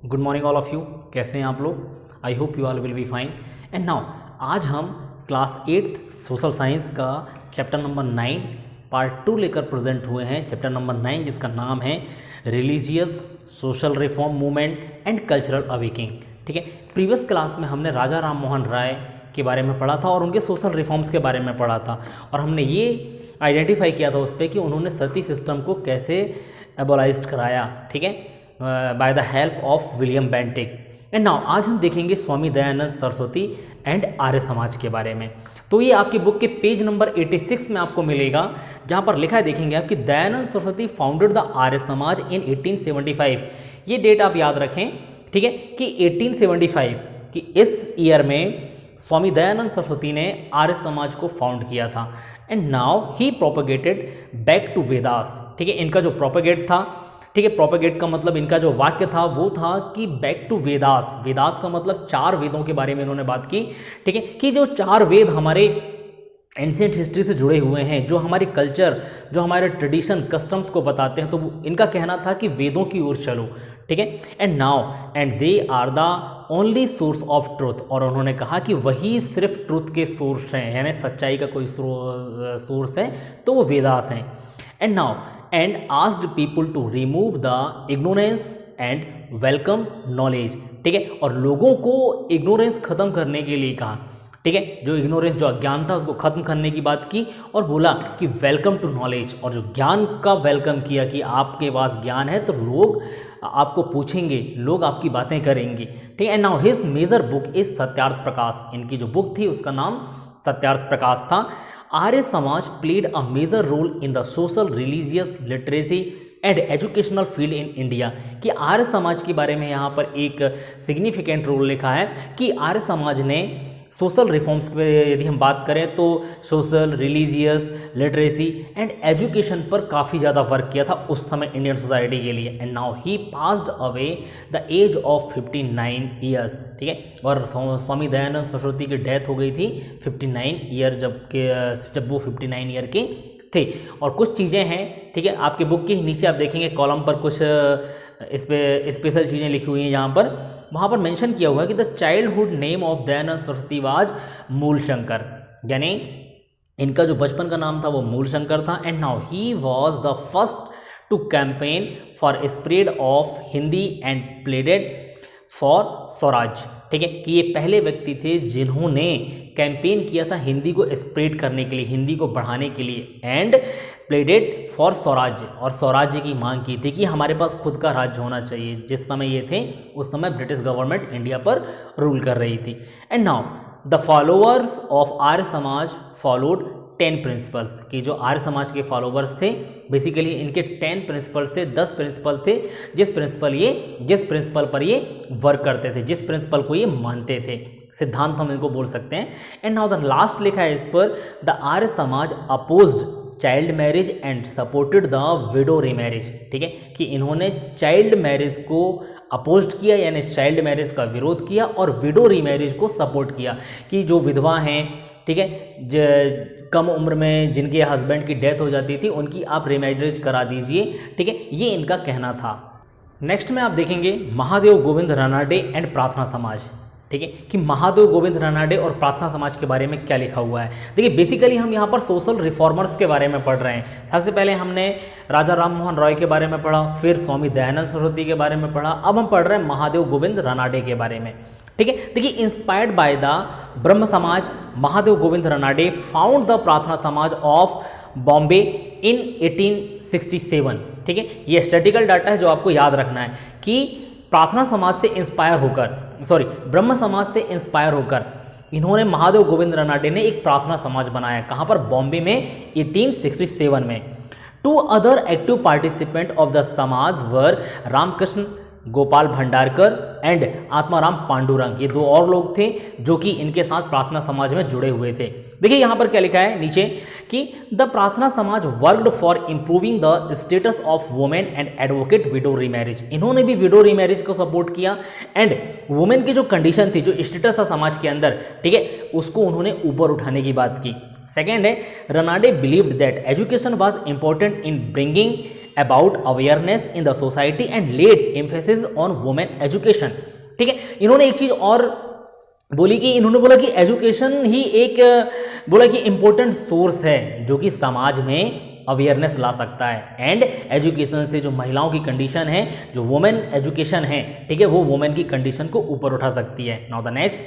Good morning all of you. कैसे हैं आप लोग? I hope you all will be fine. And now आज हम क्लास 8th सोशल साइंस का चैप्टर नंबर 9 पार्ट 2 लेकर प्रेजेंट हुए हैं। चैप्टर नंबर 9 जिसका नाम है religious social reform movement and cultural awaking. ठीक है, प्रीवियस क्लास में हमने राजा राम मोहन राय के बारे में पढ़ा था और उनके सोशल रिफॉर्म्स के बारे में पढ़ा था और हमने ये आइडेंटिफाई किया था उस पर कि उन्होंने सती सिस्टम को कैसे एबोलाइज कराया। ठीक है, by the help of William Bentinck. And now आज हम देखेंगे स्वामी दयानंद सरस्वती एंड आर्य समाज के बारे में। तो ये आपकी बुक के पेज नंबर 86 में आपको मिलेगा, जहाँ पर लिखा है, देखेंगे आप कि दयानंद सरस्वती फाउंडेड द आर्य समाज इन 1875। ये डेट आप याद रखें, ठीक है, कि 1875 कि इस ईयर में स्वामी दयानंद सरस्वती ने आर्य समाज को फाउंड किया था। And now he propagated back to Vedas. ठीक है, इनका जो प्रोपेगेट था, ठीक है, प्रोपेगेट का मतलब इनका जो वाक्य था वो था कि बैक टू वेदास। वेदास का मतलब 4 वेदों के बारे में इन्होंने बात की। ठीक है, कि जो 4 वेद हमारे एंशिएंट हिस्ट्री से जुड़े हुए हैं, जो हमारे कल्चर, जो हमारे ट्रेडिशन कस्टम्स को बताते हैं, तो इनका कहना था कि वेदों की ओर चलो। ठीक है, and now and they are the only source of truth. और उन्होंने कहा कि वही सिर्फ ट्रूथ के सोर्स हैं, यानी सच्चाई का कोई सोर्स है तो वो वेदास हैं। And now and asked people to remove the ignorance and welcome knowledge। ठीक है, और लोगों को इग्नोरेंस खत्म करने के लिए कहा। ठीक है, जो इग्नोरेंस, जो अज्ञान था, उसको खत्म करने की बात की और बोला कि वेलकम टू नॉलेज। और जो ज्ञान का वेलकम किया कि आपके पास ज्ञान है तो लोग आपको पूछेंगे, लोग आपकी बातें करेंगे। ठीक है, now his major book is Satyarth Prakash. इनकी जो बुक थी उसका नाम सत्यार्थ प्रकाश था। Arya Samaj played a major role in the social, religious, literacy and educational field in India. कि आर्य समाज के बारे में यहाँ पर एक सिग्निफिकेंट रोल लिखा है कि आर्य समाज ने सोशल रिफॉर्म्स पे यदि हम बात करें तो social, religious, literacy and education पर काफ़ी ज़्यादा वर्क किया था उस समय इंडियन सोसाइटी के लिए। And now he passed away the age of 59 years. ठीक है, और स्वामी दयानंद सरस्वती की डेथ हो गई थी 59 ईयर जब वो 59 ईयर के थे। और कुछ चीज़ें हैं, ठीक है, आपके बुक के नीचे आप देखेंगे कॉलम पर कुछ इस पे स्पेशल चीज़ें लिखी हुई हैं। यहाँ पर वहाँ पर मेंशन किया हुआ है कि the childhood name of Dayanand Saraswati was Mulshankar, यानी इनका जो बचपन का नाम था वो मूलशंकर था। And now he was the first to campaign for spread of Hindi and pleaded for Swaraj. ठीक है, कि ये पहले व्यक्ति थे जिन्होंने कैंपेन किया था हिंदी को स्प्रेड करने के लिए, हिंदी को बढ़ाने के लिए, एंड प्लेडेड फॉर स्वराज्य, और स्वराज्य की मांग की थी कि हमारे पास खुद का राज्य होना चाहिए। जिस समय ये थे उस समय ब्रिटिश गवर्नमेंट इंडिया पर रूल कर रही थी। And now the followers of Arya Samaj followed 10 principles. कि जो आर्य समाज के फॉलोवर्स थे, बेसिकली इनके 10 प्रिंसिपल से 10 प्रिंसिपल थे जिस प्रिंसिपल पर ये वर्क करते थे, जिस प्रिंसिपल को ये मानते थे, सिद्धांत हम इनको बोल सकते हैं। एंड नाउ द लास्ट लिखा है इस पर, the Arya Samaj opposed child marriage and supported the widow remarriage. ठीक है, कि इन्होंने चाइल्ड मैरिज को अपोज्ड किया, यानी चाइल्ड मैरिज का विरोध किया, और विडो रीमैरिज को सपोर्ट किया कि जो विधवा हैं, ठीक है, कम उम्र में जिनके हस्बैंड की डेथ हो जाती थी, उनकी आप रीमैरिज करा दीजिए। ठीक है, ये इनका कहना था। नेक्स्ट में आप देखेंगे महादेव गोविंद रानाडे एंड प्रार्थना समाज। ठीक है, कि महादेव गोविंद रानाडे और प्रार्थना समाज के बारे में क्या लिखा हुआ है। देखिए, बेसिकली हम यहाँ पर सोशल रिफॉर्मर्स के बारे में पढ़ रहे हैं। सबसे पहले हमने राजा राम मोहन रॉय के बारे में पढ़ा, फिर स्वामी दयानंद सरस्वती के बारे में पढ़ा, अब हम पढ़ रहे हैं महादेव गोविंद रानाडे के बारे में। ठीक है, देखिए, इंस्पायर्ड बाय द ब्रह्म समाज, महादेव गोविंद रानाडे फाउंड द प्रार्थना समाज ऑफ बॉम्बे इन 1867। ठीक है, ये स्टैटिकल डाटा है जो आपको याद रखना है कि प्रार्थना समाज से इंस्पायर होकर, ब्रह्म समाज से इंस्पायर होकर इन्होंने महादेव गोविंद रानाडे ने एक प्रार्थना समाज बनाया। कहाँ पर? बॉम्बे में 1867 में। 2 other active participant of the समाज वर रामकृष्ण गोपाल भंडारकर एंड आत्माराम पांडुरंग। ये 2 और लोग थे जो कि इनके साथ प्रार्थना समाज में जुड़े हुए थे। देखिए यहाँ पर क्या लिखा है नीचे कि द प्रार्थना समाज worked for improving the status of women and advocate window remarriage. इन्होंने भी विडो रीमैरिज को सपोर्ट किया एंड वुमेन की जो कंडीशन थी, जो स्टेटस था समाज के अंदर, ठीक है, उसको उन्होंने ऊपर उठाने की बात की। सेकेंड है, Ranade believed that education was important in bringing about awareness in the society and laid emphasis on women education. ठीक है, इन्होंने एक चीज और बोली कि इन्होंने बोला कि एजुकेशन ही एक बोला कि इंपॉर्टेंट सोर्स है जो कि समाज में अवेयरनेस ला सकता है, एंड एजुकेशन से जो महिलाओं की कंडीशन है, जो वुमेन एजुकेशन है, ठीक है, वो वुमेन की कंडीशन को ऊपर उठा सकती है। Now the next,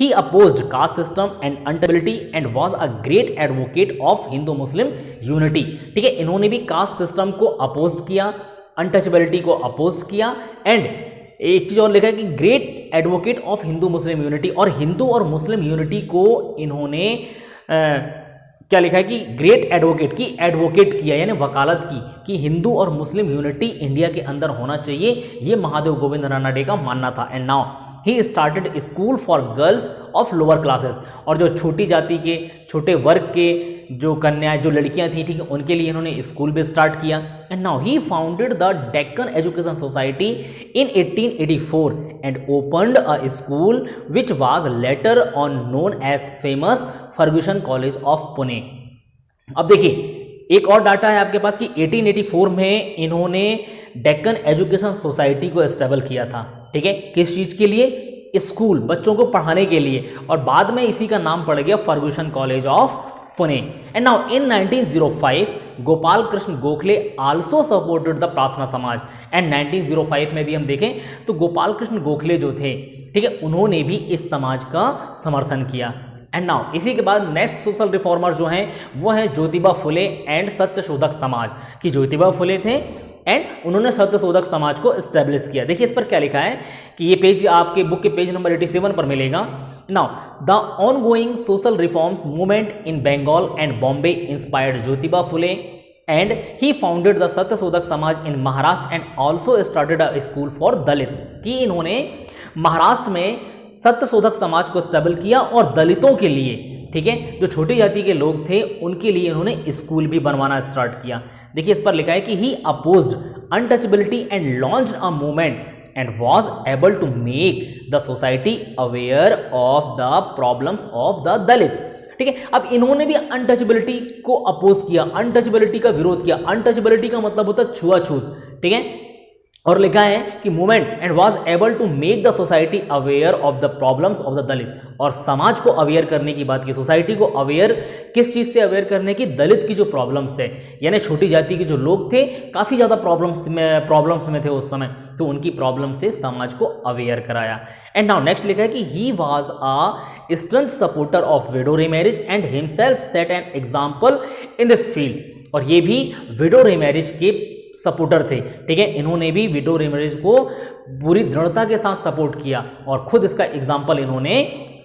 he opposed caste system and untouchability and was a great advocate of Hindu Muslim unity. ठीक है, इन्होंने भी कास्ट सिस्टम को अपोज किया, अनटचेबिलिटी को अपोज किया, एंड एक चीज और लिखा है कि great advocate of Hindu Muslim unity, और हिंदू और मुस्लिम यूनिटी को इन्होंने क्या लिखा है कि ग्रेट एडवोकेट की एडवोकेट किया, यानी वकालत की कि हिंदू और मुस्लिम यूनिटी इंडिया के अंदर होना चाहिए, ये महादेव गोविंद रानडे का मानना था। And now he started school for girls of lower classes, और जो छोटी जाति के, छोटे वर्ग के जो कन्याएं, जो लड़कियां थी, ठीक है, उनके लिए इन्होंने स्कूल भी स्टार्ट किया। And now he founded the Deccan education society in 1884 and opened a school which was later on known as famous Fergusson college of Pune. अब देखिए एक और डाटा है आपके पास कि 1884 में इन्होंने डेक्कन एजुकेशन सोसाइटी को एस्टेबल किया था। ठीक है, किस चीज के लिए? स्कूल, बच्चों को पढ़ाने के लिए, और बाद में इसी का नाम पड़ गया Fergusson college of Pune. And now in 1905 Gopal Krishna Gokhale also supported the Prarthana Samaj, and 1905 में भी हम देखें तो गोपाल कृष्ण गोखले जो थे, ठीक है, उन्होंने भी इस समाज का समर्थन किया। एंड नाउ इसी के बाद नेक्स्ट सोशल रिफॉर्मर जो हैं वो हैं ज्योतिबा फुले एंड सत्यशोधक समाज, कि ज्योतिबा फुले थे एंड उन्होंने सत्यशोधक समाज को एस्टेब्लिश किया। देखिए इस पर क्या लिखा है कि ये पेज आपके बुक के पेज नंबर 87 पर मिलेगा। Now the ongoing social reforms movement in Bengal and Bombay inspired Jyotiba Phule and he founded the Satyashodhak Samaj in Maharashtra and also started a school for Dalit, कि इन्होंने महाराष्ट्र में सत्यशोधक समाज को स्टेबल किया और दलितों के लिए, ठीक है, जो छोटी जाति के लोग थे उनके लिए इन्होंने स्कूल भी बनवाना स्टार्ट किया। देखिए इस पर लिखा है कि he opposed untouchability and launched a movement and was able to make the society aware of the problems of the Dalit. ठीक है, अब इन्होंने भी अनटचेबिलिटी को अपोज किया, अनटचेबिलिटी का विरोध किया। अनटचेबिलिटी का मतलब होता है छुआछूत, ठीक है, और लिखा है कि movement and was able to make the society aware of the problems of the Dalit, और समाज को अवेयर करने की बात की, सोसाइटी को अवेयर किस चीज से अवेयर करने की? दलित की जो प्रॉब्लम्स है, यानी छोटी जाति के जो लोग थे काफी ज्यादा प्रॉब्लम्स में थे उस समय, तो उनकी प्रॉब्लम से समाज को अवेयर कराया। एंड नाउ नेक्स्ट लिखा है कि he was a stunt supporter of window remarriage and himself set an example in this field, और ये भी विडो रीमैरिज के सपोर्टर थे। ठीक है, इन्होंने भी विडो रीमैरिज को पूरी दृढ़ता के साथ सपोर्ट किया और खुद इसका एग्जाम्पल इन्होंने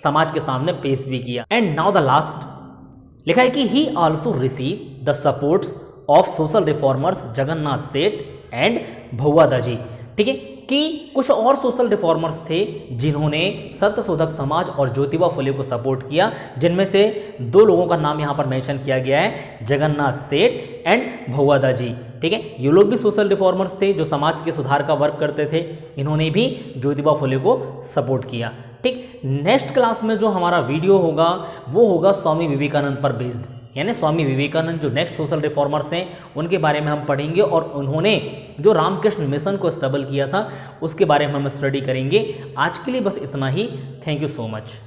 समाज के सामने पेश भी किया। एंड नाउ द लास्ट लिखा है कि ही also receive the supports of social reformers Jagannath सेठ एंड भौवा दाजी। ठीक है, कि कुछ और सोशल रिफॉर्मर्स थे जिन्होंने सत्यशोधक समाज और ज्योतिबा फुले को सपोर्ट किया, जिनमें से दो लोगों का नाम यहाँ पर मेंशन किया गया है, जगन्नाथ सेठ एंड भौवा दाजी। ठीक है, ये लोग भी सोशल रिफॉर्मर्स थे जो समाज के सुधार का वर्क करते थे, इन्होंने भी ज्योतिबा फुले को सपोर्ट किया। ठीक, नेक्स्ट क्लास में जो हमारा वीडियो होगा वो होगा स्वामी विवेकानंद पर बेस्ड, यानी स्वामी विवेकानंद जो नेक्स्ट सोशल रिफॉर्मर्स हैं उनके बारे में हम पढ़ेंगे, और उन्होंने जो रामकृष्ण मिशन को स्टेबल किया था उसके बारे में हम स्टडी करेंगे। आज के लिए बस इतना ही। Thank you so much.